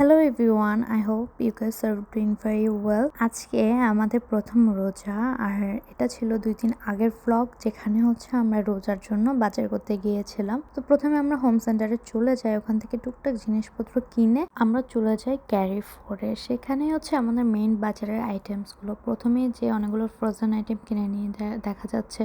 Hello everyone, I hope you guys are doing very well. আজকে আমাদের প্রথম রোজা, আর এটা ছিল 2 দিন আগের ভ্লগ, যেখানে আমরা রোজার জন্য বাজার করতে গিয়েছিলাম। তো প্রথমে আমরা হোম সেন্টারে চলে যাই, ওখান থেকে টুকটাক জিনিসপত্র কিনে আমরা চলে যাই ক্যারিফোরে। সেখানে আমাদের মেইন বাজারের আইটেমসগুলো। প্রথমে যে অনেকগুলো ফ্রোজেন আইটেম কিনে নিয়ে দেখা যাচ্ছে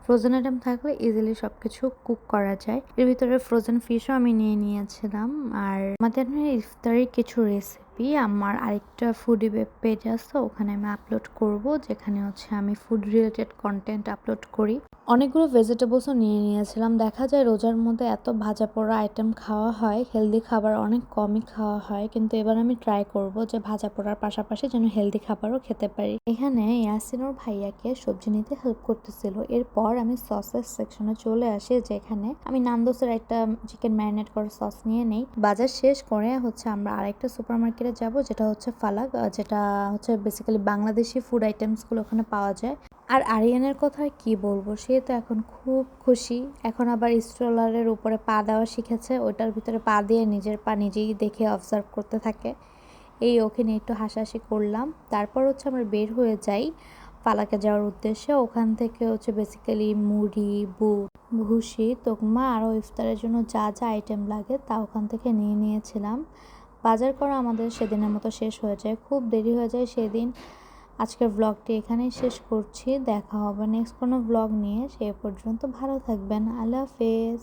ফ্রোজেন আইটেম থাকলে ইজিলি সবকিছু কুক করা যায়। এর ভিতরে ফ্রোজেন ফিশও আমি নিয়ে নিয়েছিলাম। আর আমাদের ইফতারের কিছু রেসিপি আমার আরেকটা ফুডি ওয়েব পেজ আছে, ওখানে আমি আপলোড করব, যেখানে আমি ফুড রিলেটেড কন্টেন্ট আপলোড করি। অনেকগুলো ভেজিটেবলসও নিয়ে নিয়েছিলাম। দেখা যায় রোজার মধ্যে এত ভাজা পোড়া আইটেম খাওয়া হয়, হেলদি খাবার অনেক কমই খাওয়া হয়, কিন্তু এবার আমি ট্রাই করব যে ভাজা পোড়ার পাশাপাশি যেন হেলদি খাবারও খেতে পারি। এখানে ইয়াসিনুর ভাইয়াকে সবজি নিতে হেল্প করতেছিল। এরপর আমি সসের সেকশনে চলে আসি, যেখানে আমি নান্দোসের একটা চিকেন ম্যারিনেট করা সস নিয়ে নেই। বাজার শেষ করে আমরা আরেকটা সুপার মার্কেটে যাব, যেটা ফালাক, যেটা বেসিক্যালি বাংলাদেশি ফুড আইটেমসগুলো ওখানে পাওয়া যায়। আর আরিয়ানের কথা কি বলবো, সে তো এখন খুব খুশি। এখন আবার স্ট্রলারের উপরে পা দেওয়া শিখেছে, ওটার ভিতরে পা দিয়ে নিজের পা নিজেই দেখে অবজার্ভ করতে থাকে। ওকে নিয়ে একটু হাসাহাসি করলাম। তারপর আমরা বের হয়ে যাই ফালাকে যাওয়ার উদ্দেশ্যে। ওখান থেকে বেসিক্যালি মুড়ি, বুট, ভুসি, তোকমা আরও ইফতারের জন্য যা যা আইটেম লাগে তা ওখান থেকে নিয়ে নিয়েছিলাম। বাজার করা আমাদের সেদিনের মতো শেষ হয়ে যায়, খুব দেরি হয়ে যায় সেদিন। আজকের ব্লগটি এখানেই শেষ করছি। দেখা হবে নেক্সট কোনো ব্লগ নিয়ে। সে পর্যন্ত ভালো থাকবেন। আল্লাহ হাফেজ।